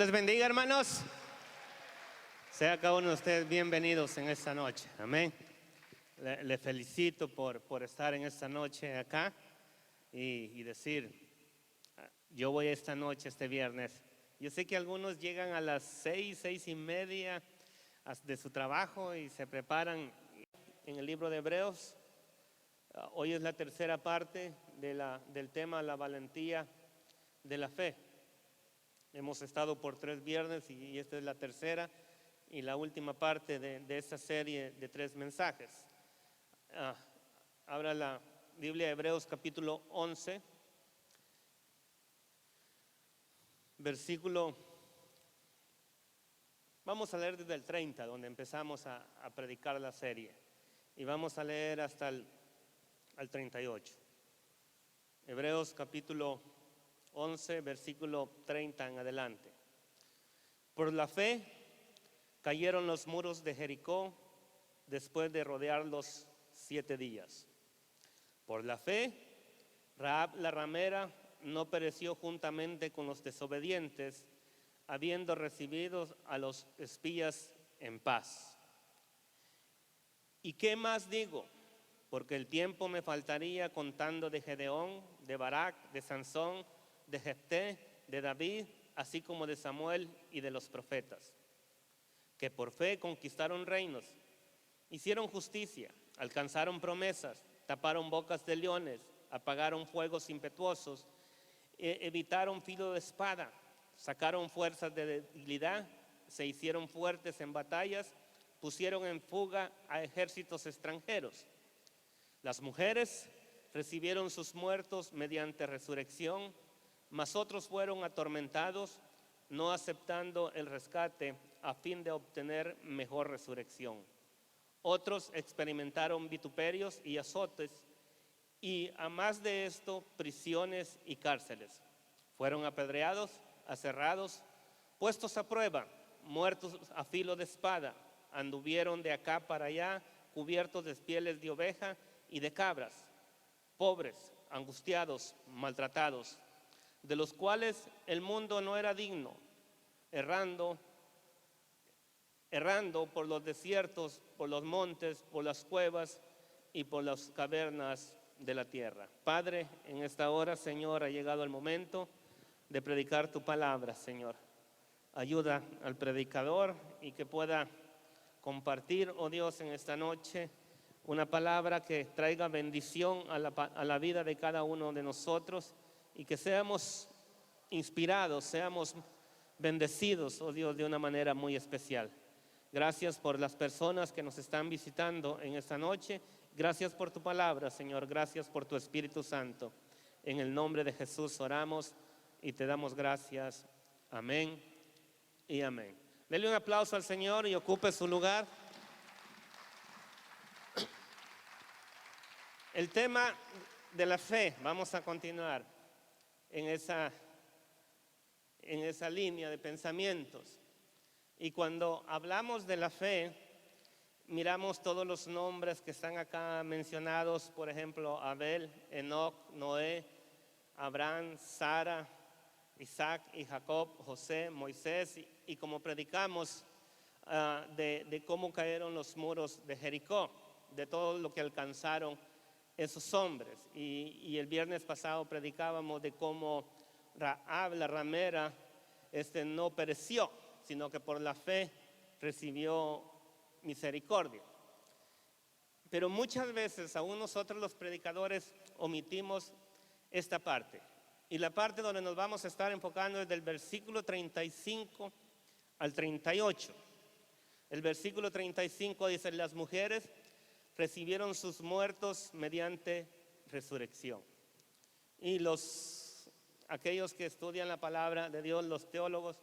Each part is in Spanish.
Les bendiga, hermanos. Sea cada uno de ustedes bienvenidos en esta noche. Amén. Le felicito por estar en esta noche acá y decir, yo voy esta noche, este viernes. Yo sé que algunos llegan a las 6:30 de su trabajo y se preparan en el libro de Hebreos. Hoy es la tercera parte del tema, la valentía de la fe. Hemos estado por 3 viernes y esta es la tercera y la última parte de esta serie de 3 mensajes. Abra la Biblia de Hebreos capítulo 11, versículo, vamos a leer desde el 30, donde empezamos a predicar la serie, y vamos a leer hasta el 38. Hebreos capítulo 11, versículo 30 en adelante. Por la fe cayeron los muros de Jericó después de rodearlos 7 días. Por la fe, Rahab la ramera no pereció juntamente con los desobedientes, habiendo recibido a los espías en paz. ¿Y qué más digo? Porque el tiempo me faltaría contando de Gedeón, de Barak, de Sansón, de Jefté, de David, así como de Samuel y de los profetas, que por fe conquistaron reinos, hicieron justicia, alcanzaron promesas, taparon bocas de leones, apagaron fuegos impetuosos, evitaron filo de espada, sacaron fuerzas de debilidad, se hicieron fuertes en batallas, pusieron en fuga a ejércitos extranjeros. Las mujeres recibieron sus muertos mediante resurrección, mas otros fueron atormentados, no aceptando el rescate a fin de obtener mejor resurrección. Otros experimentaron vituperios y azotes, y a más de esto, prisiones y cárceles. Fueron apedreados, aserrados, puestos a prueba, muertos a filo de espada, anduvieron de acá para allá, cubiertos de pieles de oveja y de cabras, pobres, angustiados, maltratados, de los cuales el mundo no era digno, errando por los desiertos, por los montes, por las cuevas y por las cavernas de la tierra. Padre, en esta hora, Señor, ha llegado el momento de predicar tu palabra, Señor. Ayuda al predicador y que pueda compartir, oh Dios, en esta noche una palabra que traiga bendición a la vida de cada uno de nosotros, y que seamos inspirados, seamos bendecidos, oh Dios, de una manera muy especial. Gracias por las personas que nos están visitando en esta noche. Gracias por tu palabra, Señor. Gracias por tu Espíritu Santo. En el nombre de Jesús oramos y te damos gracias. Amén y amén. Dele un aplauso al Señor y ocupe su lugar. El tema de la fe, vamos a continuar en esa línea de pensamientos. Y cuando hablamos de la fe, miramos todos los nombres que están acá mencionados, por ejemplo, Abel, Enoc, Noé, Abraham, Sara, Isaac y Jacob, José, Moisés, y como predicamos de cómo cayeron los muros de Jericó, de todo lo que alcanzaron esos hombres. Y el viernes pasado predicábamos de cómo Rahab la ramera no pereció, sino que por la fe recibió misericordia. Pero muchas veces aún nosotros los predicadores omitimos esta parte, y la parte donde nos vamos a estar enfocando es del versículo 35 al 38. El versículo 35 dice: las mujeres recibieron sus muertos mediante resurrección. Y aquellos que estudian la palabra de Dios, los teólogos,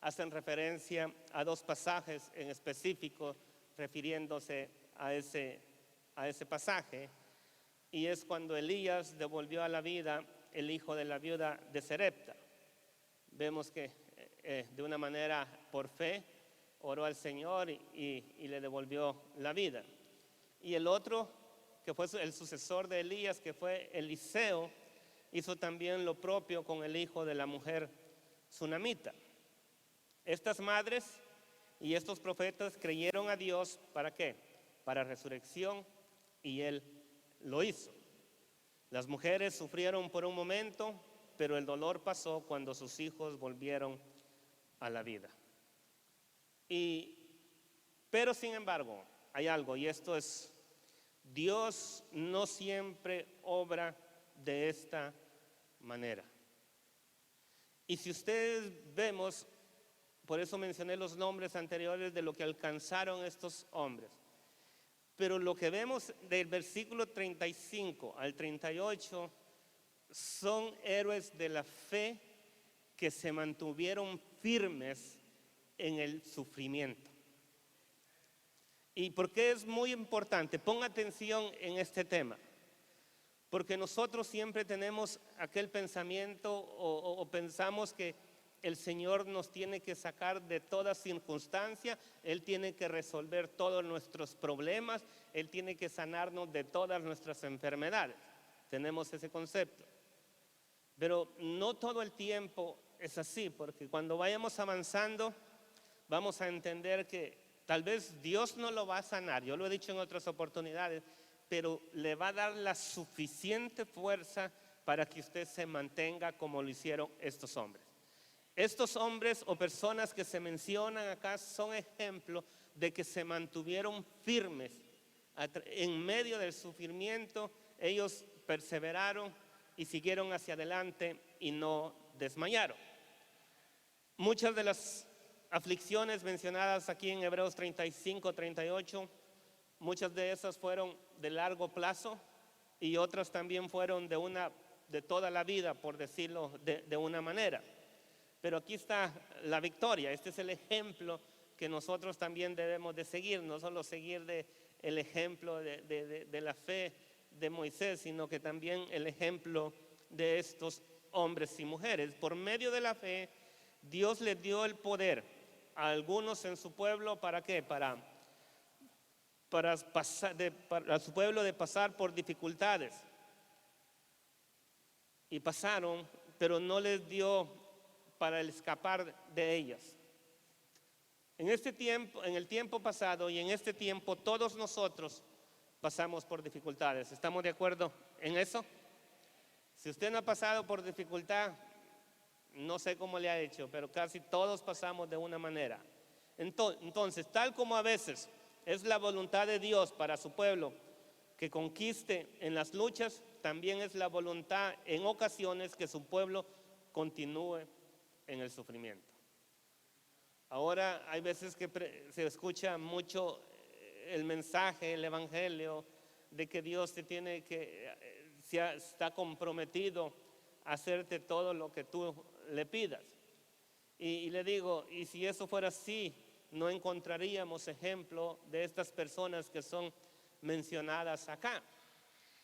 hacen referencia a 2 pasajes en específico refiriéndose a ese pasaje, y es cuando Elías devolvió a la vida el hijo de la viuda de Serepta. Vemos que de una manera por fe oró al Señor y le devolvió la vida. Y el otro, que fue el sucesor de Elías, que fue Eliseo, hizo también lo propio con el hijo de la mujer sunamita. Estas madres y estos profetas creyeron a Dios, ¿para qué? Para resurrección, y Él lo hizo. Las mujeres sufrieron por un momento, pero el dolor pasó cuando sus hijos volvieron a la vida. Pero sin embargo, hay algo, y esto es, Dios no siempre obra de esta manera. Y si ustedes vemos, por eso mencioné los nombres anteriores de lo que alcanzaron estos hombres. Pero lo que vemos del versículo 35 al 38 son héroes de la fe que se mantuvieron firmes en el sufrimiento. ¿Y por qué es muy importante? Ponga atención en este tema. Porque nosotros siempre tenemos aquel pensamiento o pensamos que el Señor nos tiene que sacar de toda circunstancia, Él tiene que resolver todos nuestros problemas, Él tiene que sanarnos de todas nuestras enfermedades. Tenemos ese concepto. Pero no todo el tiempo es así, porque cuando vayamos avanzando, vamos a entender que tal vez Dios no lo va a sanar, yo lo he dicho en otras oportunidades, pero le va a dar la suficiente fuerza para que usted se mantenga como lo hicieron estos hombres. Estos hombres o personas que se mencionan acá son ejemplos de que se mantuvieron firmes en medio del sufrimiento. Ellos perseveraron y siguieron hacia adelante y no desmayaron. Muchas de las aflicciones mencionadas aquí en Hebreos 35, 38, muchas de esas fueron de largo plazo y otras también fueron de toda la vida, por decirlo de una manera. Pero aquí está la victoria. Este es el ejemplo que nosotros también debemos de seguir, no solo seguir el ejemplo de la fe de Moisés, sino que también el ejemplo de estos hombres y mujeres. Por medio de la fe, Dios les dio el poder a algunos en su pueblo, ¿para qué? Para su pueblo de pasar por dificultades. Y pasaron, pero no les dio para escapar de ellas. En el tiempo pasado y en este tiempo, todos nosotros pasamos por dificultades. ¿Estamos de acuerdo en eso? Si usted no ha pasado por dificultad, no sé cómo le ha hecho, pero casi todos pasamos de una manera. Entonces, tal como a veces es la voluntad de Dios para su pueblo que conquiste en las luchas, también es la voluntad en ocasiones que su pueblo continúe en el sufrimiento. Ahora hay veces que se escucha mucho el mensaje, el evangelio, de que Dios está comprometido a hacerte todo lo que tú le pidas. Y le digo, y si eso fuera así, no encontraríamos ejemplo de estas personas que son mencionadas acá,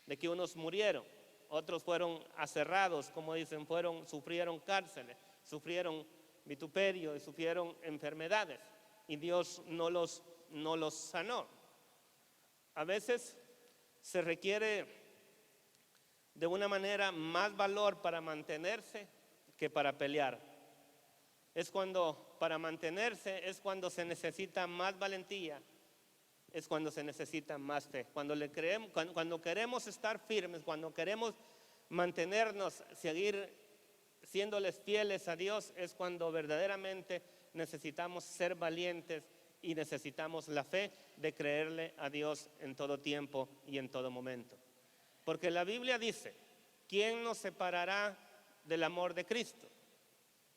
de que unos murieron, otros fueron aserrados, como dicen, sufrieron cárceles, sufrieron vituperio y sufrieron enfermedades, y Dios no los sanó. A veces se requiere de una manera más valor para mantenerse que para pelear. Para mantenerse es cuando se necesita más valentía, es cuando se necesita más fe. Cuando queremos estar firmes, cuando queremos mantenernos, seguir siéndoles fieles a Dios, es cuando verdaderamente necesitamos ser valientes y necesitamos la fe de creerle a Dios en todo tiempo y en todo momento. Porque la Biblia dice, ¿quién nos separará del amor de Cristo?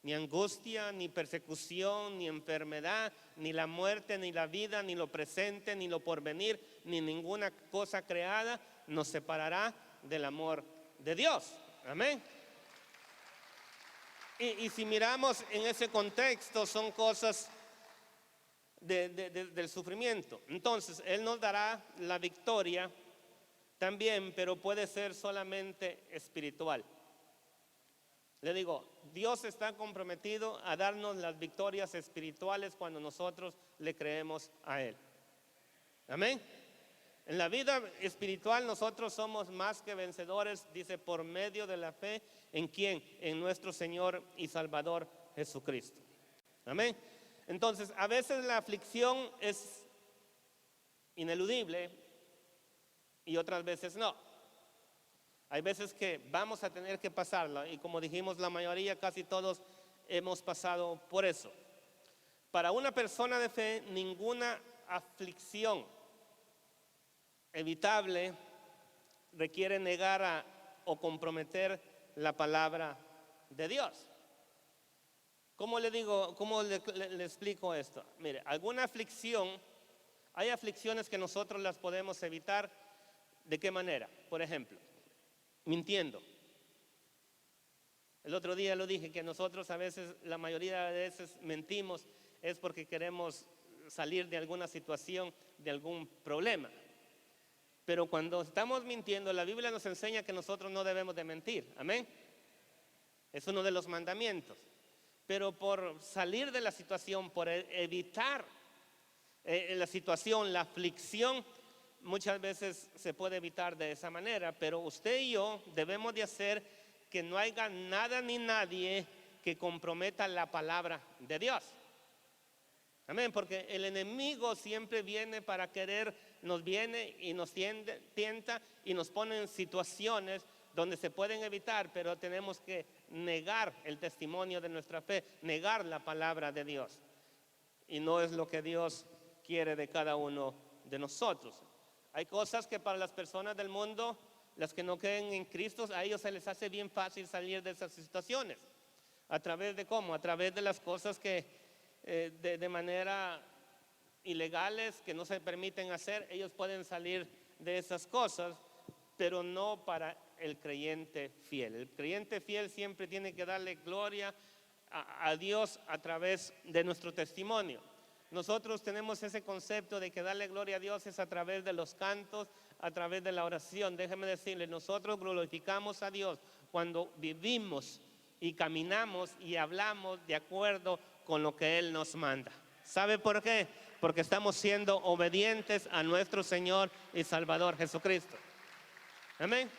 Ni angustia, ni persecución, ni enfermedad, ni la muerte, ni la vida, ni lo presente, ni lo porvenir, ni ninguna cosa creada nos separará del amor de Dios. Amén. Y si miramos en ese contexto, son cosas del sufrimiento. Entonces, Él nos dará la victoria también, pero puede ser solamente espiritual. Le digo, Dios está comprometido a darnos las victorias espirituales cuando nosotros le creemos a Él. Amén. En la vida espiritual nosotros somos más que vencedores, dice, por medio de la fe. ¿En quién? En nuestro Señor y Salvador Jesucristo. Amén. Entonces, a veces la aflicción es ineludible y otras veces no. Hay veces que vamos a tener que pasarla y como dijimos, la mayoría, casi todos hemos pasado por eso. Para una persona de fe, ninguna aflicción evitable requiere negar o comprometer la palabra de Dios. ¿Cómo le digo, cómo le explico esto? Mire, alguna aflicción, hay aflicciones que nosotros las podemos evitar. ¿De qué manera? Por ejemplo, mintiendo. El otro día lo dije, que nosotros a veces, la mayoría de veces mentimos es porque queremos salir de alguna situación, de algún problema. Pero cuando estamos mintiendo, la Biblia nos enseña que nosotros no debemos de mentir. Amén. Es uno de los mandamientos. Pero por salir de la situación, por evitar la situación, la aflicción, muchas veces se puede evitar de esa manera. Pero usted y yo debemos de hacer que no haya nada ni nadie que comprometa la palabra de Dios. Amén, porque el enemigo siempre viene para querer, nos viene y nos tienta y nos pone en situaciones donde se pueden evitar, pero tenemos que negar el testimonio de nuestra fe, negar la palabra de Dios. Y no es lo que Dios quiere de cada uno de nosotros. Hay cosas que para las personas del mundo, las que no creen en Cristo, a ellos se les hace bien fácil salir de esas situaciones. ¿A través de cómo? A través de las cosas que de manera ilegales, que no se permiten hacer. Ellos pueden salir de esas cosas, pero no para el creyente fiel. El creyente fiel siempre tiene que darle gloria a Dios a través de nuestro testimonio. Nosotros tenemos ese concepto de que darle gloria a Dios es a través de los cantos, a través de la oración. Déjeme decirle, nosotros glorificamos a Dios cuando vivimos y caminamos y hablamos de acuerdo con lo que Él nos manda. ¿Sabe por qué? Porque estamos siendo obedientes a nuestro Señor y Salvador Jesucristo. Amén.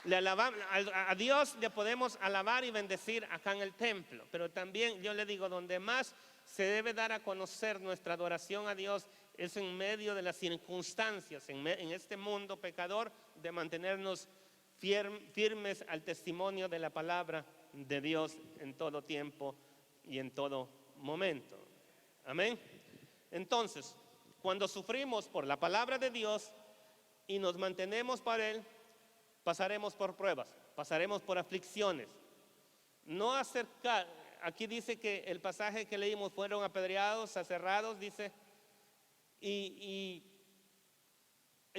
A Dios le podemos alabar y bendecir acá en el templo, pero también yo le digo, donde más se debe dar a conocer nuestra adoración a Dios es en medio de las circunstancias, en este mundo pecador, de mantenernos firmes al testimonio de la palabra de Dios en todo tiempo y en todo momento. Amén. Entonces, cuando sufrimos por la palabra de Dios y nos mantenemos para Él, pasaremos por pruebas, pasaremos por aflicciones. No acercar, aquí dice que el pasaje que leímos, fueron apedreados, aserrados, dice, y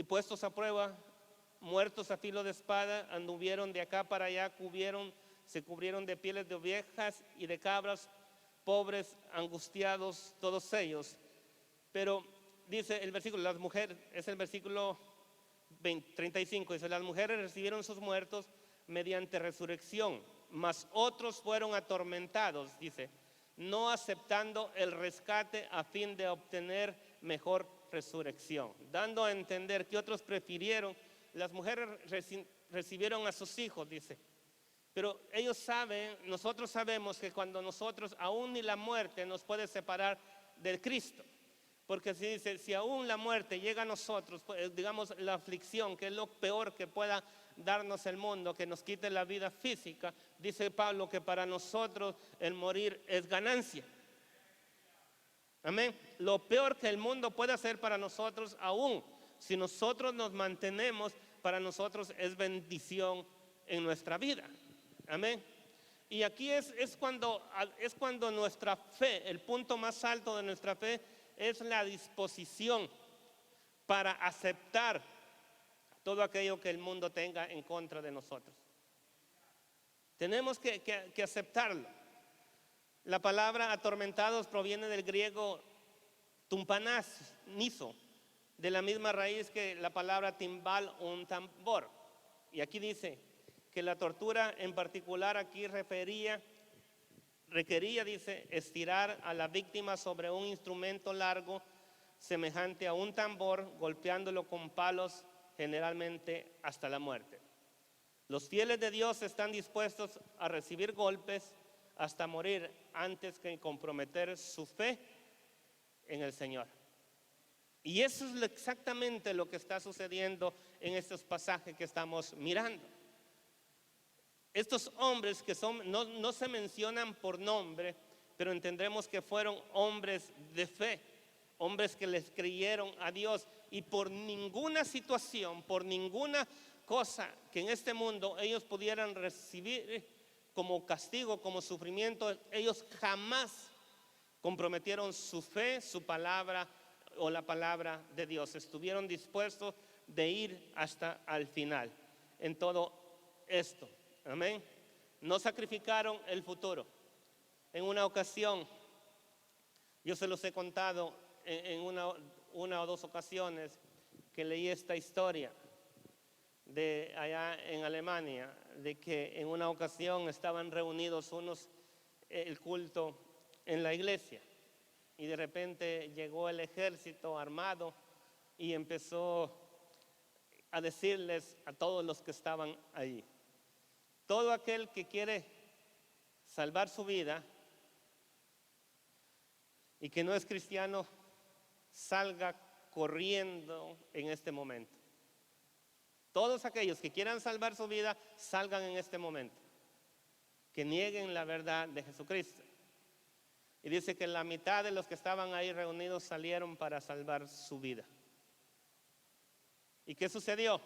puestos a prueba, muertos a filo de espada, anduvieron de acá para allá, se cubrieron de pieles de ovejas y de cabras, pobres, angustiados, todos ellos. Pero dice el versículo, las mujeres, es el versículo 35, dice, las mujeres recibieron sus muertos mediante resurrección, mas otros fueron atormentados, dice, no aceptando el rescate a fin de obtener mejor resurrección, dando a entender que otros prefirieron, las mujeres recibieron a sus hijos, dice, pero ellos saben, nosotros sabemos que cuando nosotros, aún ni la muerte nos puede separar del Cristo. Porque si dice, si aún la muerte llega a nosotros, digamos la aflicción, que es lo peor que pueda darnos el mundo, que nos quite la vida física, dice Pablo que para nosotros el morir es ganancia. Amén. Lo peor que el mundo puede hacer para nosotros, aún si nosotros nos mantenemos, para nosotros es bendición en nuestra vida. Amén. Y aquí es cuando nuestra fe, el punto más alto de nuestra fe, es la disposición para aceptar todo aquello que el mundo tenga en contra de nosotros. Tenemos que aceptarlo. La palabra atormentados proviene del griego tumpanazo, de la misma raíz que la palabra timbal o un tambor. Y aquí dice que la tortura en particular aquí requería, dice, estirar a la víctima sobre un instrumento largo semejante a un tambor, golpeándolo con palos, generalmente hasta la muerte. Los fieles de Dios están dispuestos a recibir golpes, hasta morir antes que comprometer su fe en el Señor. Y eso es exactamente lo que está sucediendo en estos pasajes que estamos mirando. Estos hombres que no se mencionan por nombre, pero entendremos que fueron hombres de fe, hombres que les creyeron a Dios, y por ninguna situación, por ninguna cosa que en este mundo ellos pudieran recibir como castigo, como sufrimiento, ellos jamás comprometieron su fe, su palabra o la palabra de Dios. Estuvieron dispuestos de ir hasta el final en todo esto. Amén. No sacrificaron el futuro. En una ocasión, yo se los he contado en una o dos ocasiones que leí esta historia de allá en Alemania, de que en una ocasión estaban reunidos el culto en la iglesia, y de repente llegó el ejército armado y empezó a decirles a todos los que estaban allí: todo aquel que quiere salvar su vida y que no es cristiano, salga corriendo en este momento. Todos aquellos que quieran salvar su vida, salgan en este momento, que nieguen la verdad de Jesucristo. Y dice que la mitad de los que estaban ahí reunidos salieron para salvar su vida. ¿Y qué sucedió?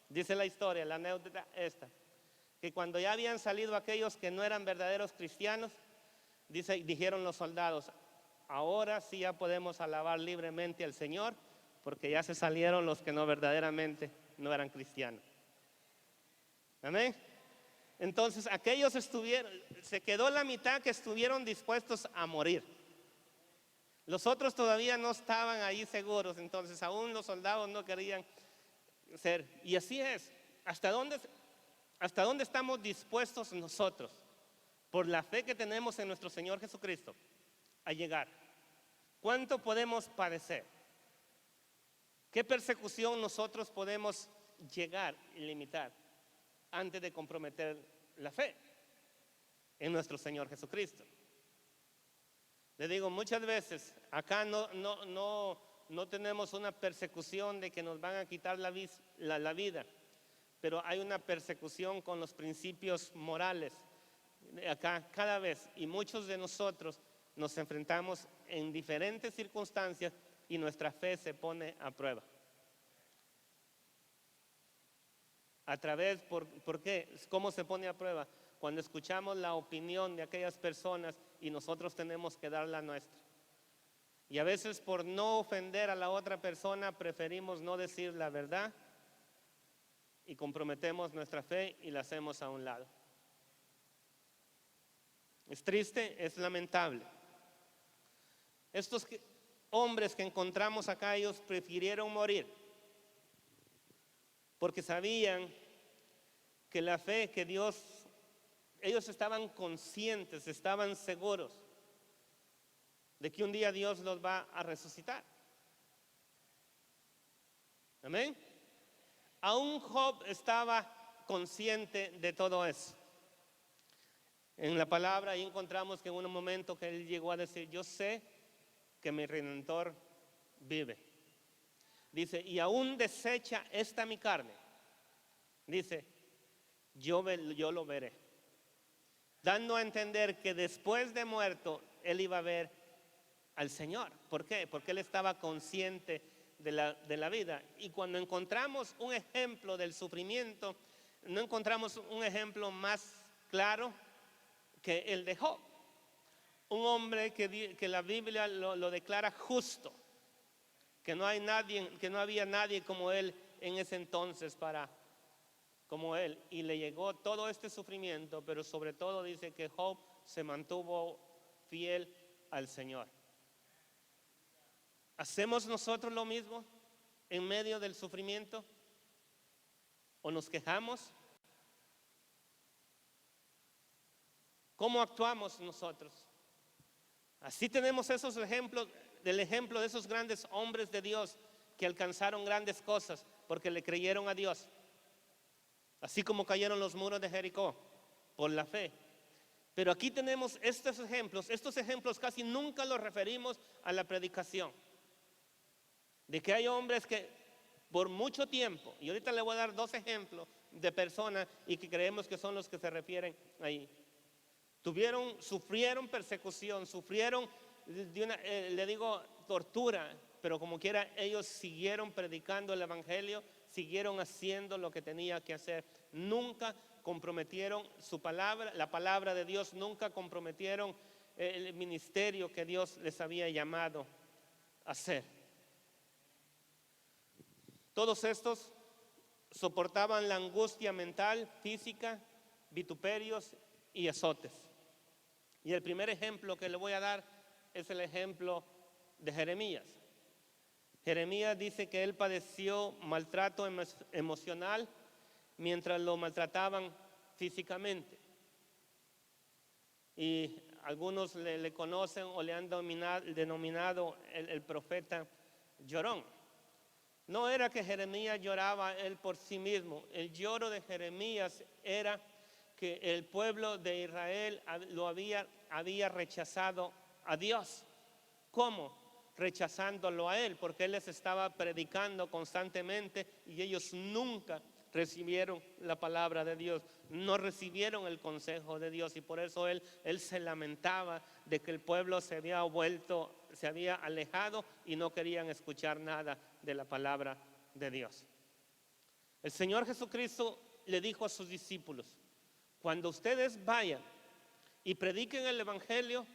Dice la historia, la anécdota esta, que cuando ya habían salido aquellos que no eran verdaderos cristianos, dijeron los soldados: ahora sí ya podemos alabar libremente al Señor, porque ya se salieron los que no verdaderamente no eran cristianos. Amén. Entonces aquellos se quedó la mitad que estuvieron dispuestos a morir. Los otros todavía no estaban ahí seguros, entonces aún los soldados no querían ser. Y así es. ¿Hasta dónde estamos dispuestos nosotros, por la fe que tenemos en nuestro Señor Jesucristo, a llegar? ¿Cuánto podemos padecer? ¿Qué persecución nosotros podemos llegar y limitar antes de comprometer la fe en nuestro Señor Jesucristo? Le digo, muchas veces acá no tenemos una persecución de que nos van a quitar la vida, pero hay una persecución con los principios morales acá cada vez, y muchos de nosotros nos enfrentamos en diferentes circunstancias y nuestra fe se pone a prueba. ¿Por qué? ¿Cómo se pone a prueba? Cuando escuchamos la opinión de aquellas personas y nosotros tenemos que dar la nuestra. Y a veces, por no ofender a la otra persona, preferimos no decir la verdad y comprometemos nuestra fe y la hacemos a un lado. Es triste, es lamentable. Estos hombres que encontramos acá, ellos prefirieron morir porque sabían que la fe que Dios, ellos estaban conscientes, estaban seguros de que un día Dios los va a resucitar. Amén. Aún Job estaba consciente de todo eso. En la palabra ahí encontramos que en un momento que él llegó a decir: yo sé que mi Redentor vive. Dice: y aún desecha esta mi carne. Dice: yo lo veré. Dando a entender que después de muerto, él iba a ver al Señor. ¿Por qué? Porque él estaba consciente de la vida. Y cuando encontramos un ejemplo del sufrimiento, no encontramos un ejemplo más claro que el de Job. Un hombre que la Biblia lo declara justo, que no había nadie como él en ese entonces como él, y le llegó todo este sufrimiento, pero sobre todo dice que Job se mantuvo fiel al Señor. ¿Hacemos nosotros lo mismo en medio del sufrimiento? ¿O nos quejamos? ¿Cómo actuamos nosotros? Así tenemos esos ejemplos, del ejemplo de esos grandes hombres de Dios que alcanzaron grandes cosas porque le creyeron a Dios. Así como cayeron los muros de Jericó por la fe. Pero aquí tenemos estos ejemplos casi nunca los referimos a la predicación. De que hay hombres que por mucho tiempo, y ahorita le voy a dar 2 ejemplos de personas y que creemos que son los que se refieren ahí. Sufrieron persecución, sufrieron le digo tortura, pero como quiera ellos siguieron predicando el evangelio, siguieron haciendo lo que tenía que hacer. Nunca comprometieron su palabra, la palabra de Dios, nunca comprometieron el ministerio que Dios les había llamado a hacer. Todos estos soportaban la angustia mental, física, vituperios y azotes. Y el primer ejemplo que le voy a dar es el ejemplo de Jeremías. Jeremías dice que él padeció maltrato emocional mientras lo maltrataban físicamente. Y algunos le conocen o le han denominado el profeta llorón. No era que Jeremías lloraba él por sí mismo. El lloro de Jeremías era que el pueblo de Israel había rechazado a Dios. ¿Cómo? Rechazándolo a él, porque él les estaba predicando constantemente y ellos nunca recibieron la palabra de Dios, no recibieron el consejo de Dios, y por eso él se lamentaba de que el pueblo se había alejado y no querían escuchar nada de la palabra de Dios. El Señor Jesucristo le dijo a sus discípulos: cuando ustedes vayan y prediquen el evangelio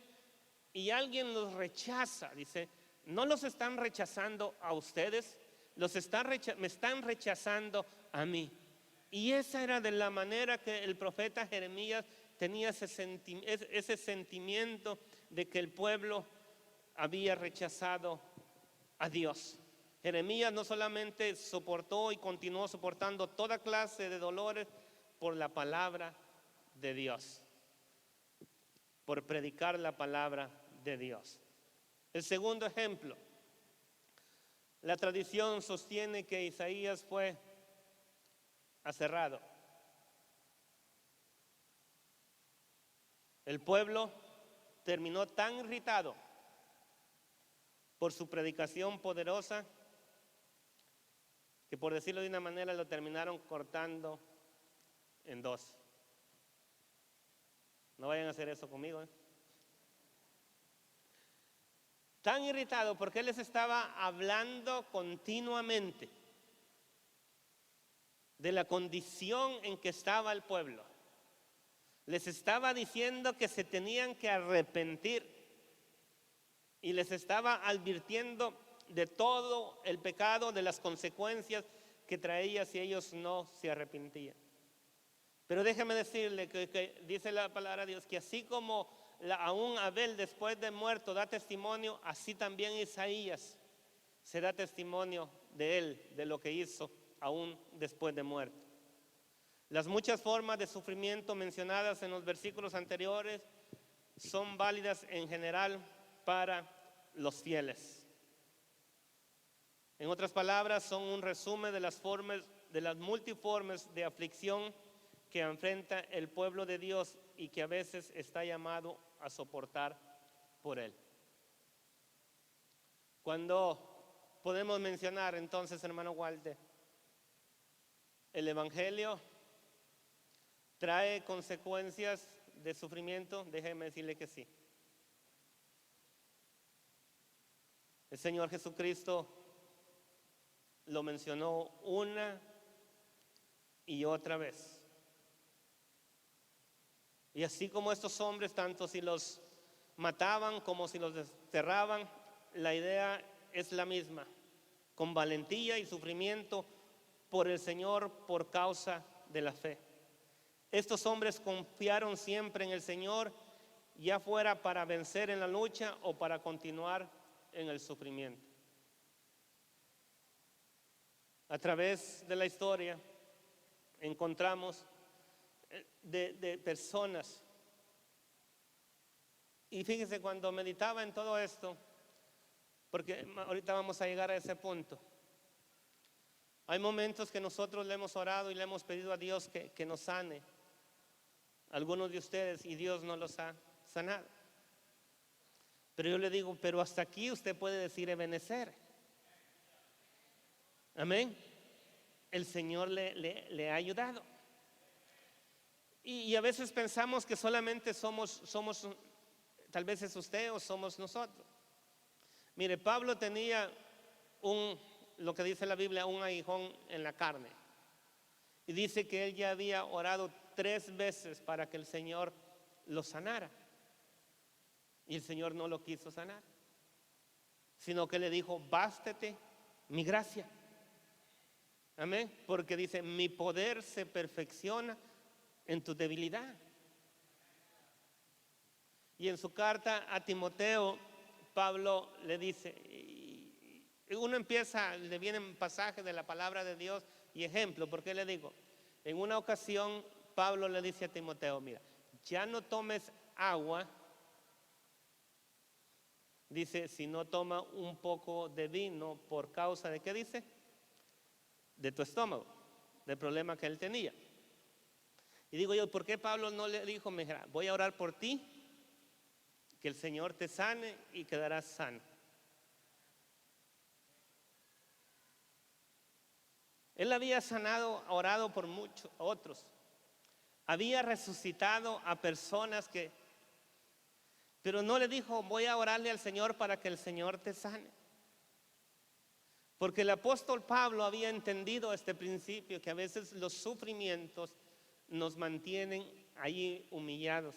y alguien los rechaza, dice, no los están rechazando a ustedes, me están rechazando a mí. Y esa era de la manera que el profeta Jeremías tenía ese sentimiento de que el pueblo había rechazado a Dios. Jeremías no solamente soportó y continuó soportando toda clase de dolores por la palabra de Dios, por predicar la palabra de Dios. El segundo ejemplo, la tradición sostiene que Isaías fue aserrado. El pueblo terminó tan irritado por su predicación poderosa que, por decirlo de una manera, lo terminaron cortando en 2. No vayan a hacer eso conmigo, ¿eh? Tan irritado porque él les estaba hablando continuamente de la condición en que estaba el pueblo. Les estaba diciendo que se tenían que arrepentir y les estaba advirtiendo de todo el pecado, de las consecuencias que traía si ellos no se arrepentían. Pero déjeme decirle que dice la palabra de Dios que así como aún Abel después de muerto da testimonio, así también Isaías se da testimonio de él, de lo que hizo aún después de muerto. Las muchas formas de sufrimiento mencionadas en los versículos anteriores son válidas en general para los fieles. En otras palabras, son un resumen de las multiformes de aflicción que enfrenta el pueblo de Dios y que a veces está llamado a soportar por él. Cuando podemos mencionar entonces, hermano Walter, el evangelio trae consecuencias de sufrimiento, déjeme decirle que sí. El Señor Jesucristo lo mencionó una y otra vez. Y así como estos hombres, tanto si los mataban como si los desterraban, la idea es la misma: con valentía y sufrimiento por el Señor por causa de la fe. Estos hombres confiaron siempre en el Señor, ya fuera para vencer en la lucha o para continuar en el sufrimiento. A través de la historia encontramos de personas, y fíjense, cuando meditaba en todo esto, porque ahorita vamos a llegar a ese punto, hay momentos que nosotros le hemos orado y le hemos pedido a Dios que nos sane, algunos de ustedes, y Dios no los ha sanado. Pero yo le digo, pero hasta aquí usted puede decir Ebenezer. Amén. El Señor le ha ayudado. Y a veces pensamos que solamente somos, tal vez es usted o somos nosotros. Mire, Pablo tenía lo que dice la Biblia, un aguijón en la carne. Y dice que él ya había orado 3 veces para que el Señor lo sanara. Y el Señor no lo quiso sanar, sino que le dijo, bástate mi gracia. Amén. Porque dice, mi poder se perfecciona en tu debilidad. Y en su carta a Timoteo, Pablo le dice, y uno empieza, le vienen pasajes de la palabra de Dios y ejemplo. ¿Por qué le digo? En una ocasión Pablo le dice a Timoteo, mira, ya no tomes agua, dice, si no toma un poco de vino por causa de, ¿qué dice? De tu estómago, del problema que él tenía. Y digo yo, ¿por qué Pablo no le dijo, mira, voy a orar por ti, que el Señor te sane y quedarás sano? Él había sanado, orado por muchos otros, había resucitado a personas pero no le dijo, voy a orarle al Señor para que el Señor te sane. Porque el apóstol Pablo había entendido este principio, que a veces los sufrimientos nos mantienen ahí humillados,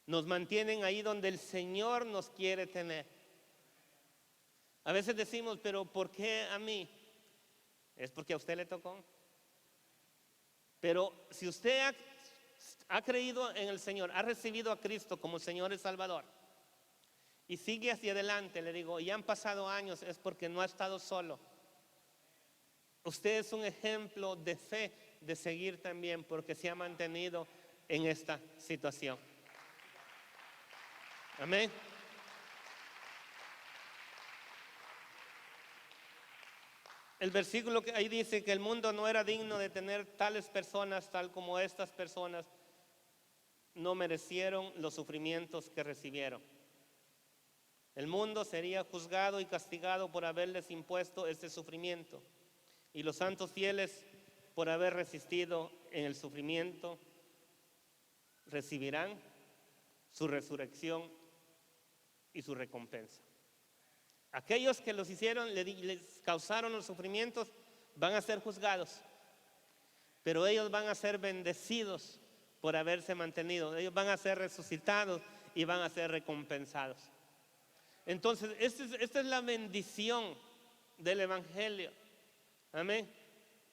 nos mantienen ahí donde el Señor nos quiere tener. A veces decimos, pero ¿por qué a mí? Es porque a usted le tocó. Pero si usted ha creído en el Señor, ha recibido a Cristo como Señor y Salvador, y sigue hacia adelante, le digo, y han pasado años, es porque no ha estado solo. Usted es un ejemplo de fe, de seguir también, porque se ha mantenido en esta situación. Amén. El versículo que ahí dice que el mundo no era digno de tener tales personas, tal como estas personas no merecieron los sufrimientos que recibieron. El mundo sería juzgado y castigado por haberles impuesto este sufrimiento, y los santos fieles, por haber resistido en el sufrimiento, recibirán su resurrección y su recompensa. Aquellos que los hicieron, les causaron los sufrimientos, van a ser juzgados, pero ellos van a ser bendecidos por haberse mantenido. Ellos van a ser resucitados y van a ser recompensados. Entonces, esta es la bendición del Evangelio. Amén.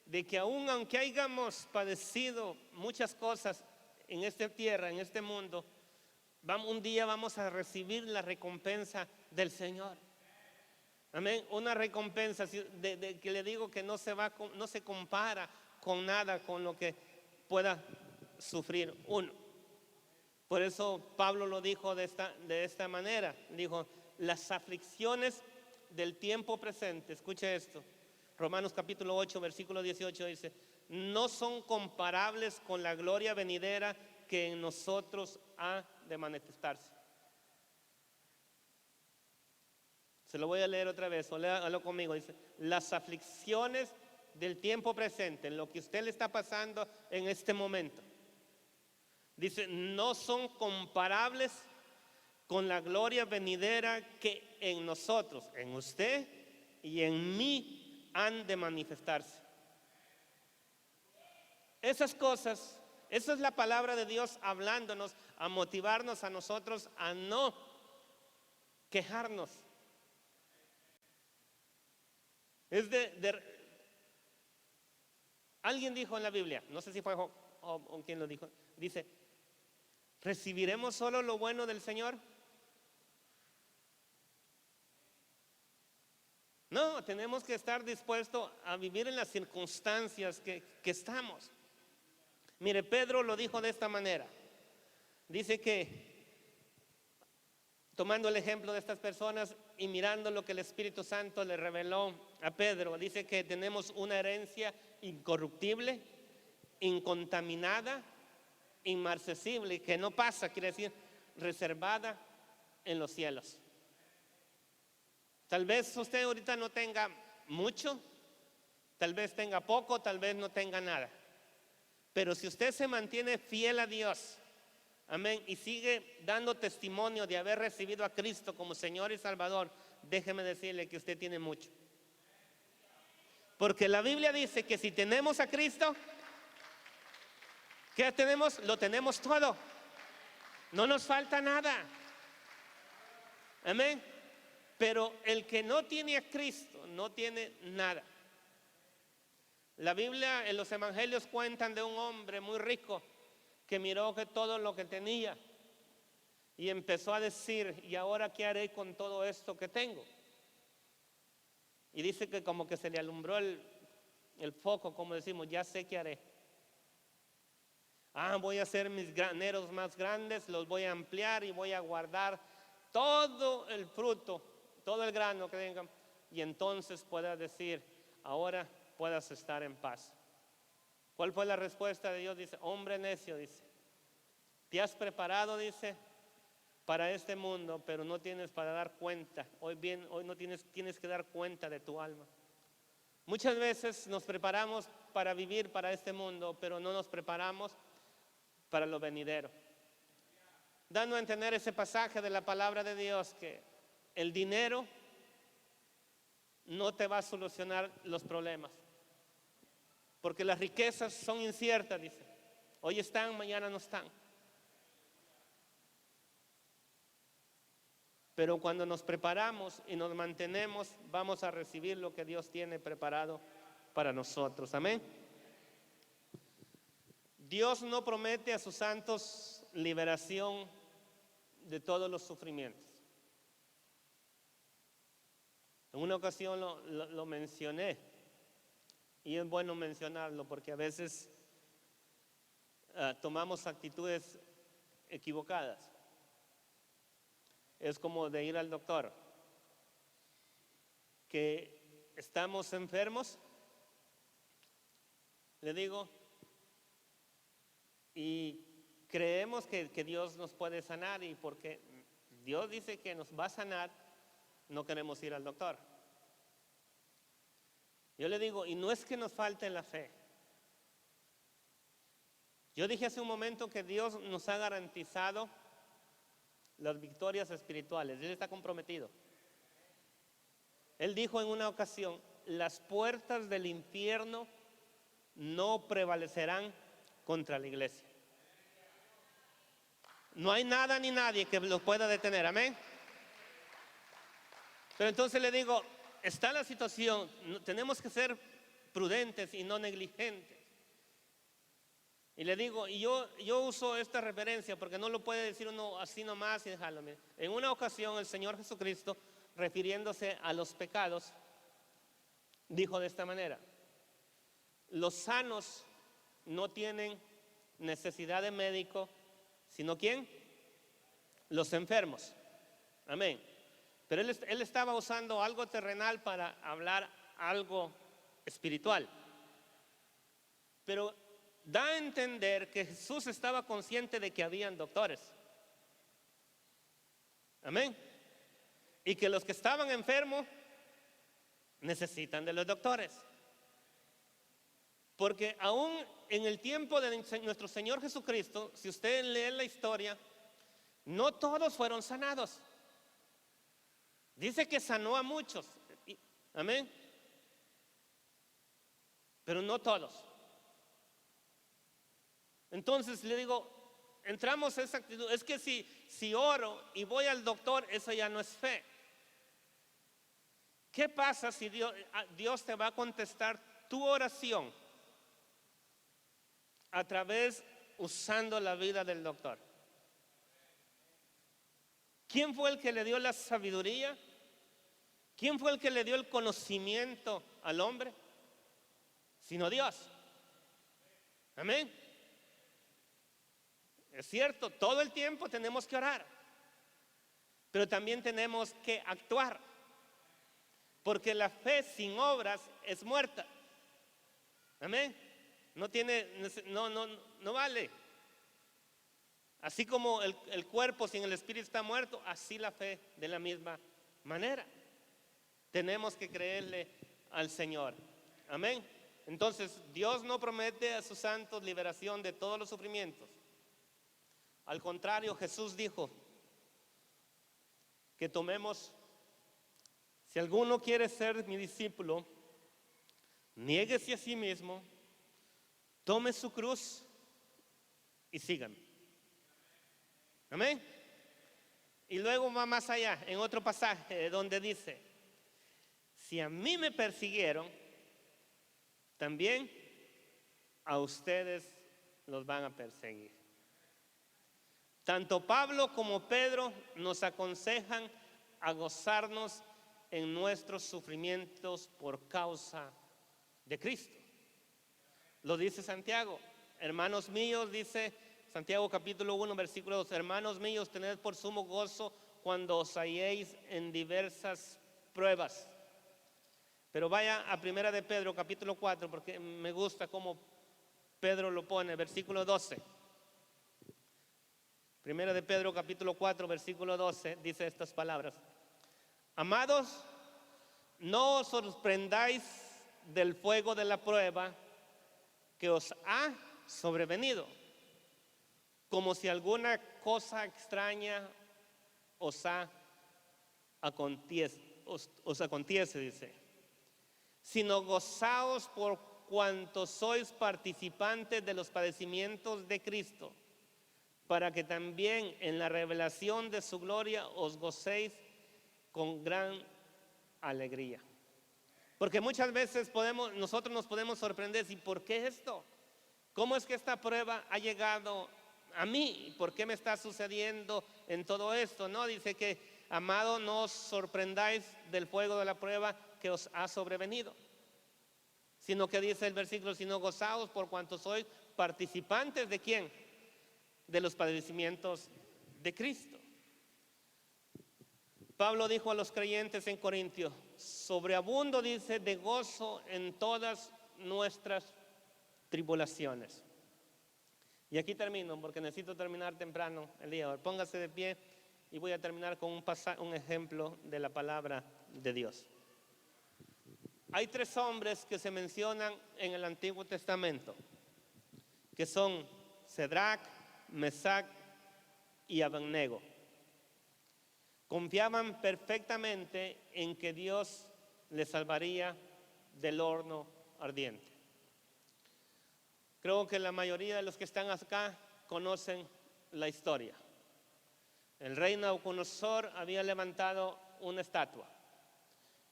De que aunque hayamos padecido muchas cosas en esta tierra, en este mundo, un día vamos a recibir la recompensa del Señor. Amén. Una recompensa que le digo que no se compara con nada con lo que pueda sufrir uno. Por eso Pablo lo dijo de esta manera. Dijo, las aflicciones del tiempo presente, escuche esto, Romanos capítulo 8, versículo 18 dice, no son comparables con la gloria venidera que en nosotros ha de manifestarse. Se lo voy a leer otra vez, o léalo conmigo. Dice, las aflicciones del tiempo presente, en lo que usted le está pasando en este momento, dice, no son comparables con la gloria venidera que en nosotros, en usted y en mí, han de manifestarse. Esas cosas, esa es la palabra de Dios hablándonos, a motivarnos a nosotros a no quejarnos. Alguien dijo en la Biblia, no sé si fue Job o quien lo dijo, dice, ¿recibiremos solo lo bueno del Señor? No, tenemos que estar dispuestos a vivir en las circunstancias que estamos. Mire, Pedro lo dijo de esta manera. Dice que, tomando el ejemplo de estas personas y mirando lo que el Espíritu Santo le reveló a Pedro, dice que tenemos una herencia incorruptible, incontaminada inmarcesible, que no pasa, quiere decir reservada en los cielos. Tal vez usted ahorita no tenga mucho, tal vez tenga poco, tal vez no tenga nada. Pero si usted se mantiene fiel a Dios, amén, y sigue dando testimonio de haber recibido a Cristo como Señor y Salvador, déjeme decirle que usted tiene mucho. Porque la Biblia dice que si tenemos a Cristo, ¿qué tenemos? Lo tenemos todo. No nos falta nada. Amén. Pero el que no tiene a Cristo no tiene nada. La Biblia, en los evangelios cuentan de un hombre muy rico que miró que todo lo que tenía y empezó a decir: ¿y ahora qué haré con todo esto que tengo? Y dice que como que se le alumbró el foco, como decimos: ya sé qué haré. Voy a hacer mis graneros más grandes, los voy a ampliar y voy a guardar todo el fruto, todo el grano que tengan, y entonces pueda decir: ahora puedas estar en paz. ¿Cuál fue la respuesta de Dios? Dice: hombre necio, dice, te has preparado, dice, para este mundo, pero no tienes para dar cuenta. Hoy no tienes que dar cuenta de tu alma. Muchas veces nos preparamos para vivir para este mundo, pero no nos preparamos para lo venidero. Dando a entender ese pasaje de la palabra de Dios, que el dinero no te va a solucionar los problemas, porque las riquezas son inciertas, dice. Hoy están, mañana no están. Pero cuando nos preparamos y nos mantenemos, vamos a recibir lo que Dios tiene preparado para nosotros. Amén. Dios no promete a sus santos liberación de todos los sufrimientos. En una ocasión lo mencioné, y es bueno mencionarlo porque a veces tomamos actitudes equivocadas. Es como de ir al doctor, que estamos enfermos, le digo, y creemos que Dios nos puede sanar, y porque Dios dice que nos va a sanar, no queremos ir al doctor. Yo le digo, y no es que nos falte la fe. Yo dije hace un momento que Dios nos ha garantizado las victorias espirituales. Él está comprometido. Él dijo en una ocasión: las puertas del infierno no prevalecerán contra la iglesia. No hay nada ni nadie que lo pueda detener. Amén. Pero entonces le digo, está la situación, tenemos que ser prudentes y no negligentes. Y le digo, y yo uso esta referencia porque no lo puede decir uno así nomás y dejarlo. En una ocasión el Señor Jesucristo, refiriéndose a los pecados, dijo de esta manera: los sanos no tienen necesidad de médico, sino ¿quién? Los enfermos. Amén. Pero él estaba usando algo terrenal para hablar algo espiritual. Pero da a entender que Jesús estaba consciente de que habían doctores. Amén. Y que los que estaban enfermos necesitan de los doctores. Porque aún en el tiempo de nuestro Señor Jesucristo, si usted lee la historia, no todos fueron sanados. Dice que sanó a muchos. Amén. Pero no todos. Entonces le digo, entramos en esa actitud. Es que si oro y voy al doctor, eso ya no es fe. ¿Qué pasa si Dios te va a contestar tu oración a través usando la vida del doctor? ¿Quién fue el que le dio la sabiduría? ¿Quién fue el que le dio el conocimiento al hombre? Sino Dios. Amén. Es cierto, todo el tiempo tenemos que orar, pero también tenemos que actuar, porque la fe sin obras es muerta. Amén. No vale. Así como el cuerpo sin el espíritu está muerto, así la fe de la misma manera. Tenemos que creerle al Señor. Amén. Entonces, Dios no promete a sus santos liberación de todos los sufrimientos. Al contrario, Jesús dijo que tomemos, si alguno quiere ser mi discípulo, niéguese a sí mismo, tome su cruz y sígame. Amén. Y luego va más allá, en otro pasaje donde dice, si a mí me persiguieron, también a ustedes los van a perseguir. Tanto Pablo como Pedro nos aconsejan a gozarnos en nuestros sufrimientos por causa de Cristo. Lo dice Santiago. Hermanos míos, dice Santiago capítulo 1, versículo 2, hermanos míos, tened por sumo gozo cuando os halléis en diversas pruebas. Pero vaya a primera de Pedro capítulo 4, porque me gusta cómo Pedro lo pone, versículo 12. Primera de Pedro capítulo 4, versículo 12, dice estas palabras. Amados, no os sorprendáis del fuego de la prueba que os ha sobrevenido, como si alguna cosa extraña os aconteciese, dice, sino gozaos por cuanto sois participantes de los padecimientos de Cristo, para que también en la revelación de su gloria os gocéis con gran alegría. Porque muchas veces nosotros nos podemos sorprender, ¿y por qué esto? ¿Cómo es que esta prueba ha llegado a mí? ¿Por qué me está sucediendo en todo esto? No, dice que, amado, no os sorprendáis del fuego de la prueba que os ha sobrevenido, sino que dice el versículo, sino gozaos por cuanto sois participantes ¿de quién? De los padecimientos de Cristo. Pablo dijo a los creyentes en Corintios, sobreabundo, dice, de gozo en todas nuestras tribulaciones. Y aquí termino, porque necesito terminar temprano el día de hoy. Póngase de pie y voy a terminar con un ejemplo de la palabra de Dios. Hay 3 hombres que se mencionan en el Antiguo Testamento, que son Sadrach, Mesach y Abednego. Confiaban perfectamente en que Dios les salvaría del horno ardiente. Creo que la mayoría de los que están acá conocen la historia. El rey Nabucodonosor había levantado una estatua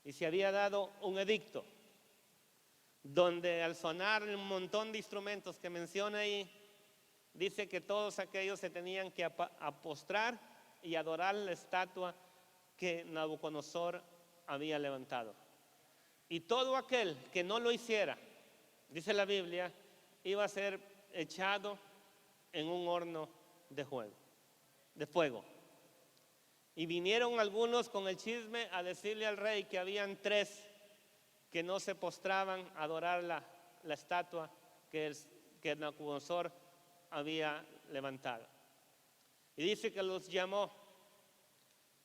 y se había dado un edicto donde al sonar un montón de instrumentos que menciona ahí, dice que todos aquellos se tenían que postrar y adorar la estatua que Nabucodonosor había levantado. Y todo aquel que no lo hiciera, dice la Biblia, iba a ser echado en un horno de fuego. Y vinieron algunos con el chisme a decirle al rey que habían 3 que no se postraban a adorar la estatua que Nabucodonosor había levantado. Y dice que los llamó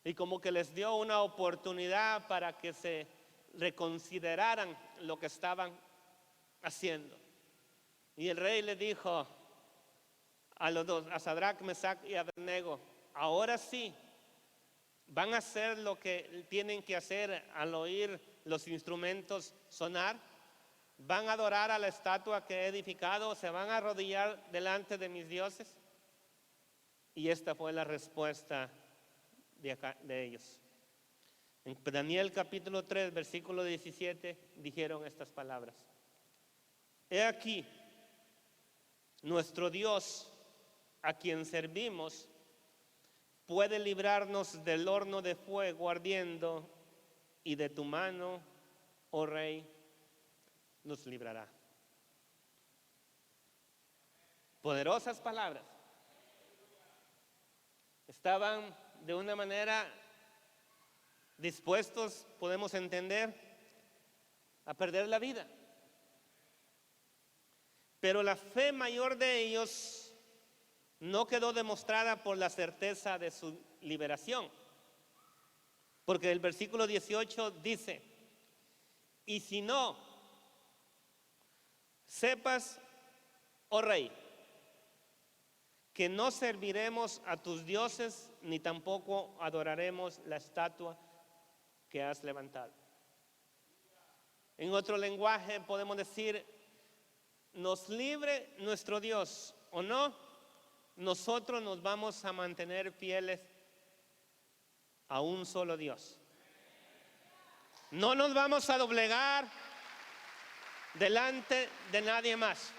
y como que les dio una oportunidad para que se reconsideraran lo que estaban haciendo. Y el rey le dijo a los 2, a Sadrach, Mesach y Abednego, ahora sí van a hacer lo que tienen que hacer al oír los instrumentos sonar. ¿Van a adorar a la estatua que he edificado? ¿Se van a arrodillar delante de mis dioses? Y esta fue la respuesta de ellos. En Daniel capítulo 3, versículo 17, dijeron estas palabras. He aquí, nuestro Dios, a quien servimos, puede librarnos del horno de fuego ardiendo, y de tu mano, oh rey, nos librará. Poderosas palabras. Estaban de una manera dispuestos, podemos entender, a perder la vida. Pero la fe mayor de ellos no quedó demostrada por la certeza de su liberación. Porque el versículo 18 dice: y si no, sepas, oh rey, que no serviremos a tus dioses, ni tampoco adoraremos la estatua que has levantado. En otro lenguaje podemos decir: nos libre nuestro Dios o no, nosotros nos vamos a mantener fieles a un solo Dios. No nos vamos a doblegar delante de nadie más.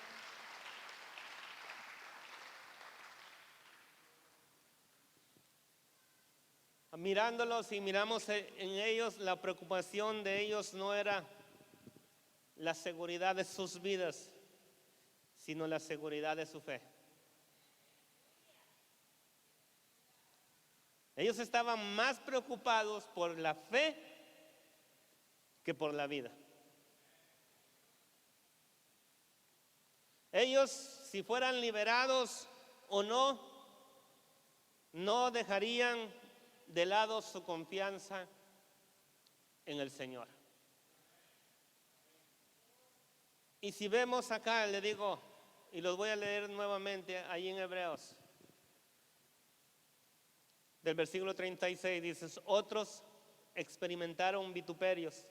Mirándolos y miramos en ellos, la preocupación de ellos no era la seguridad de sus vidas, sino la seguridad de su fe. Ellos estaban más preocupados por la fe que por la vida. Ellos, si fueran liberados o no, no dejarían de lado su confianza en el Señor. Y si vemos acá, le digo, y los voy a leer nuevamente ahí en Hebreos, del versículo 36, dice: otros experimentaron vituperios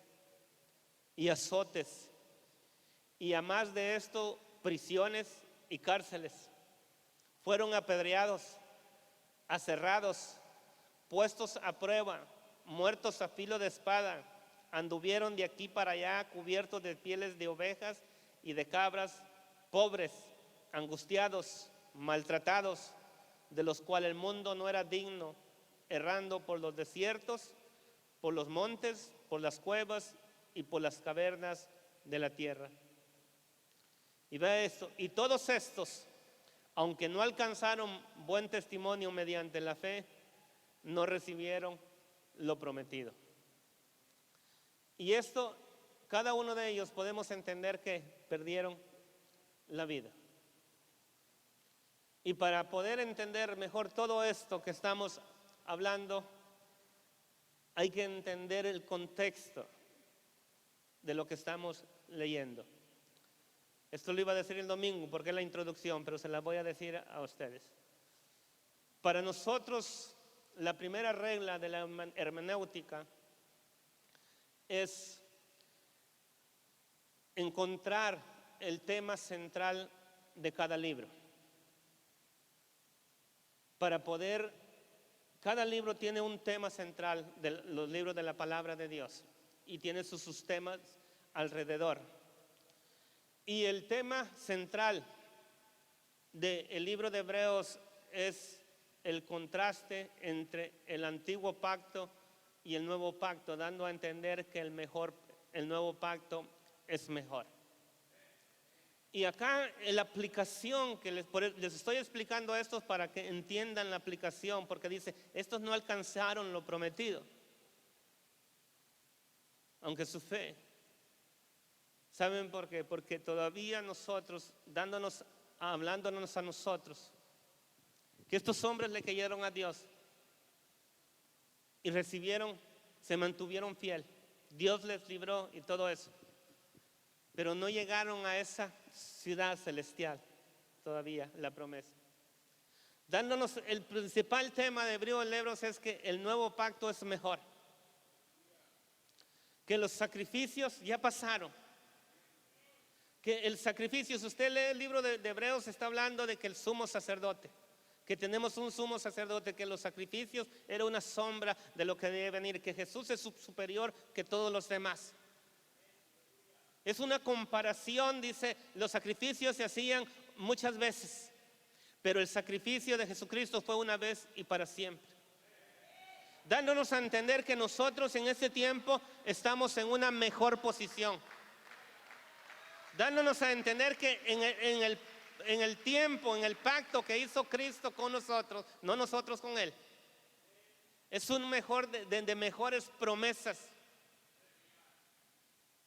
y azotes, y a más de esto, prisiones y cárceles. Fueron apedreados, aserrados, puestos a prueba, muertos a filo de espada. Anduvieron de aquí para allá cubiertos de pieles de ovejas y de cabras, pobres, angustiados, maltratados, de los cuales el mundo no era digno, errando por los desiertos, por los montes, por las cuevas y por las cavernas de la tierra. Y ve esto: y todos estos, aunque no alcanzaron buen testimonio mediante la fe, no recibieron lo prometido. Y esto, cada uno de ellos podemos entender que perdieron la vida. Y para poder entender mejor todo esto que estamos hablando, hay que entender el contexto de lo que estamos leyendo. Esto lo iba a decir el domingo porque es la introducción, pero se la voy a decir a ustedes. Para nosotros, la primera regla de la hermenéutica es encontrar el tema central de cada libro. Cada libro tiene un tema central de los libros de la palabra de Dios y tiene sus temas alrededor. Y el tema central del libro de Hebreos es el contraste entre el antiguo pacto y el nuevo pacto, dando a entender que el nuevo pacto es mejor. Y acá en la aplicación que les estoy explicando esto para que entiendan la aplicación, porque dice: estos no alcanzaron lo prometido, aunque su fe. ¿Saben por qué? Porque todavía nosotros, hablándonos a nosotros, que estos hombres le creyeron a Dios y se mantuvieron fiel. Dios les libró y todo eso, pero no llegaron a esa ciudad celestial todavía, la promesa. Dándonos el principal tema de Hebreos es que el nuevo pacto es mejor, que los sacrificios ya pasaron, que el sacrificio, si usted lee el libro de Hebreos, está hablando de que el sumo sacerdote, que tenemos un sumo sacerdote, que los sacrificios era una sombra de lo que debe venir, que Jesús es superior que todos los demás. Es una comparación, dice: los sacrificios se hacían muchas veces, pero el sacrificio de Jesucristo fue una vez y para siempre. Dándonos a entender que nosotros en este tiempo estamos en una mejor posición. Dándonos a entender que en el tiempo, en el pacto que hizo Cristo con nosotros, no nosotros con Él, es un mejor de mejores promesas.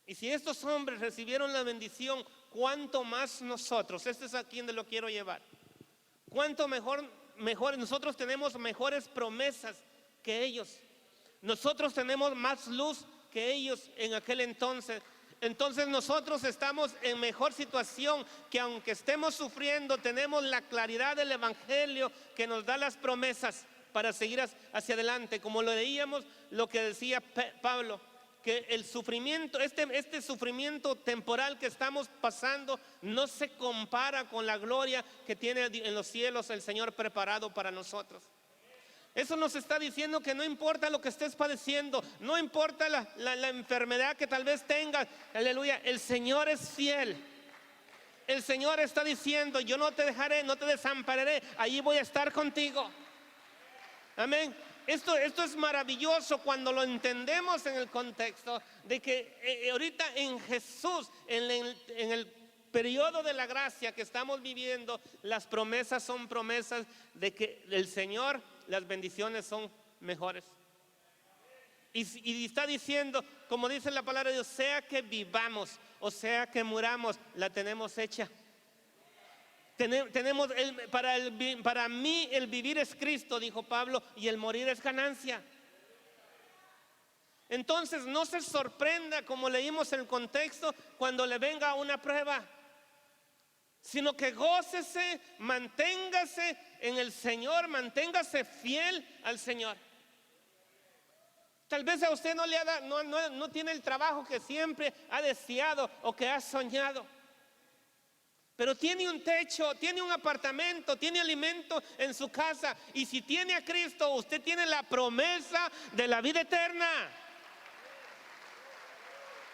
Y si estos hombres recibieron la bendición, ¿cuánto más nosotros? Este es a quien lo quiero llevar. ¿Cuánto mejor? Nosotros tenemos mejores promesas que ellos. Nosotros tenemos más luz que ellos en aquel entonces. Entonces nosotros estamos en mejor situación, que aunque estemos sufriendo, tenemos la claridad del evangelio que nos da las promesas para seguir hacia adelante. Como lo leíamos, lo que decía Pablo, que el sufrimiento, este sufrimiento temporal que estamos pasando no se compara con la gloria que tiene en los cielos el Señor preparado para nosotros. Eso nos está diciendo que no importa lo que estés padeciendo, no importa la enfermedad que tal vez tengas, aleluya, el Señor es fiel. El Señor está diciendo: yo no te dejaré, no te desampararé, allí voy a estar contigo. Amén. Esto es maravilloso cuando lo entendemos en el contexto de que ahorita en Jesús, en el periodo de la gracia que estamos viviendo, las promesas son promesas de que el Señor, las bendiciones son mejores. Y está diciendo, como dice la palabra de Dios, sea que vivamos o sea que muramos, la tenemos hecha. Tenemos para mí el vivir es Cristo, dijo Pablo, y el morir es ganancia. Entonces no se sorprenda, como leímos en el contexto, cuando le venga una prueba, sino que gócese, manténgase en el Señor, manténgase fiel al Señor. Tal vez a usted no tiene el trabajo que siempre ha deseado o que ha soñado, pero tiene un techo, tiene un apartamento, tiene alimento en su casa. Y si tiene a Cristo, usted tiene la promesa de la vida eterna.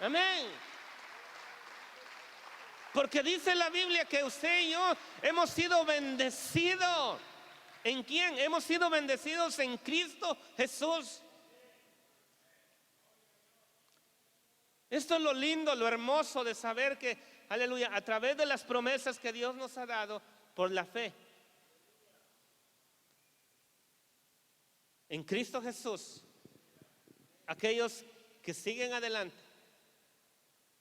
Amén. Porque dice la Biblia que usted y yo hemos sido bendecidos. ¿En quién? Hemos sido bendecidos en Cristo Jesús. Esto es lo lindo, lo hermoso de saber que, aleluya, a través de las promesas que Dios nos ha dado por la fe en Cristo Jesús, aquellos que siguen adelante,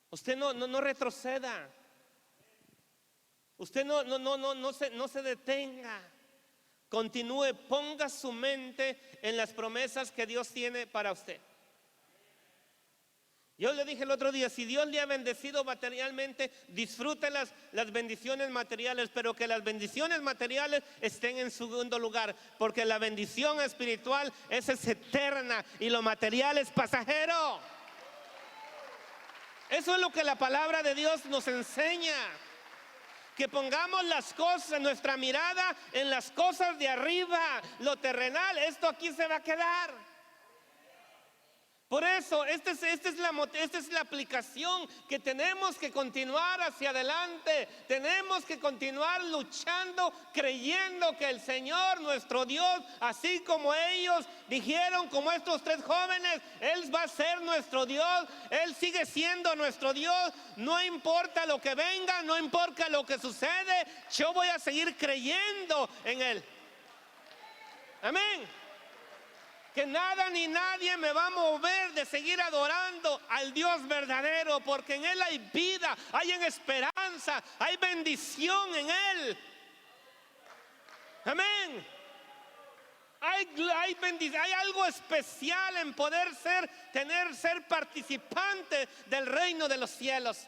usted no retroceda, usted no se detenga, continúe, ponga su mente en las promesas que Dios tiene para usted. Yo le dije el otro día, si Dios le ha bendecido materialmente, disfrute las bendiciones materiales, pero que las bendiciones materiales estén en segundo lugar, porque la bendición espiritual es eterna y lo material es pasajero. Eso es lo que la palabra de Dios nos enseña, que pongamos las cosas, nuestra mirada en las cosas de arriba, lo terrenal, esto aquí se va a quedar. Por eso, esta es la aplicación, que tenemos que continuar hacia adelante. Tenemos que continuar luchando, creyendo que el Señor, nuestro Dios, así como ellos dijeron, como estos 3 jóvenes, Él va a ser nuestro Dios. Él sigue siendo nuestro Dios. No importa lo que venga, no importa lo que sucede, yo voy a seguir creyendo en Él. Amén. Que nada ni nadie me va a mover de seguir adorando al Dios verdadero, porque en Él hay vida, hay esperanza, hay bendición en Él. Amén. Hay algo especial en poder ser participante del reino de los cielos.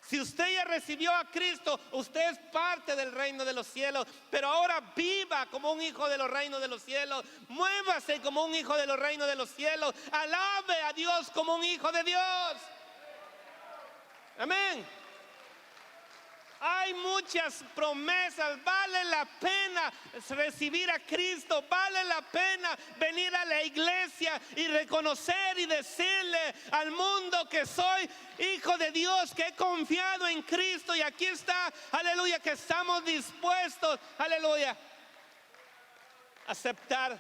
Si usted ya recibió a Cristo, usted es parte del reino de los cielos. Pero ahora viva como un hijo de los reinos de los cielos. Muévase como un hijo de los reinos de los cielos. Alabe a Dios como un hijo de Dios. Amén. Hay muchas promesas. Vale la pena recibir a Cristo. Vale la pena venir a la iglesia y reconocer y decirle al mundo que soy hijo de Dios, que he confiado en Cristo. Y aquí está, aleluya, que estamos dispuestos, aleluya, a aceptar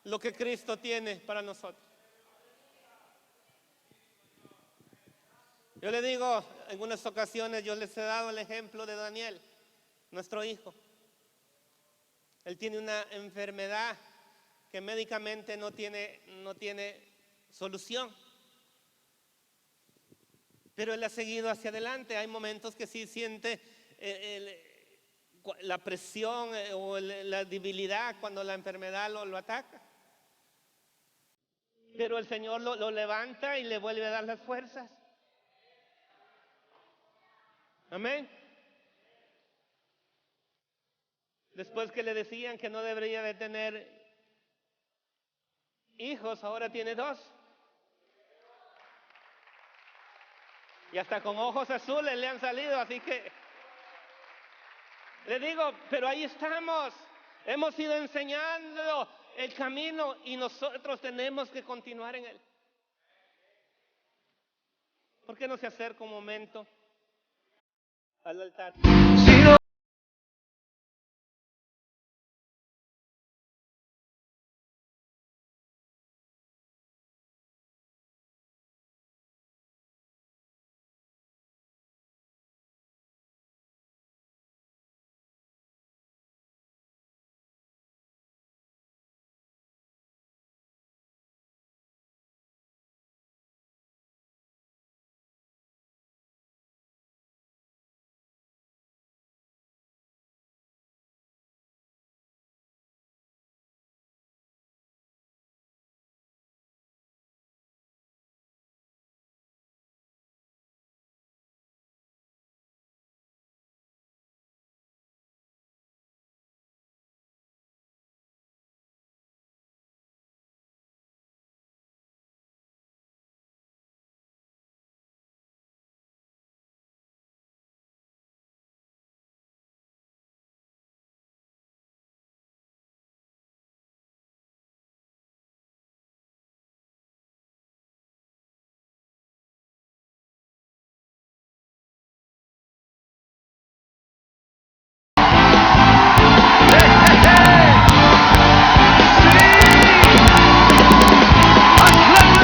lo que Cristo tiene para nosotros. Yo le digo, en unas ocasiones yo les he dado el ejemplo de Daniel, nuestro hijo. Él tiene una enfermedad que médicamente no tiene solución, pero él ha seguido hacia adelante. Hay momentos que sí siente la presión o la debilidad cuando la enfermedad lo ataca. Pero el Señor lo levanta y le vuelve a dar las fuerzas. Amén. Después que le decían que no debería de tener hijos, ahora tiene 2. Y hasta con ojos azules le han salido, así que le digo, pero ahí estamos. Hemos ido enseñando el camino y nosotros tenemos que continuar en él. ¿Por qué no se acerca un momento al altar?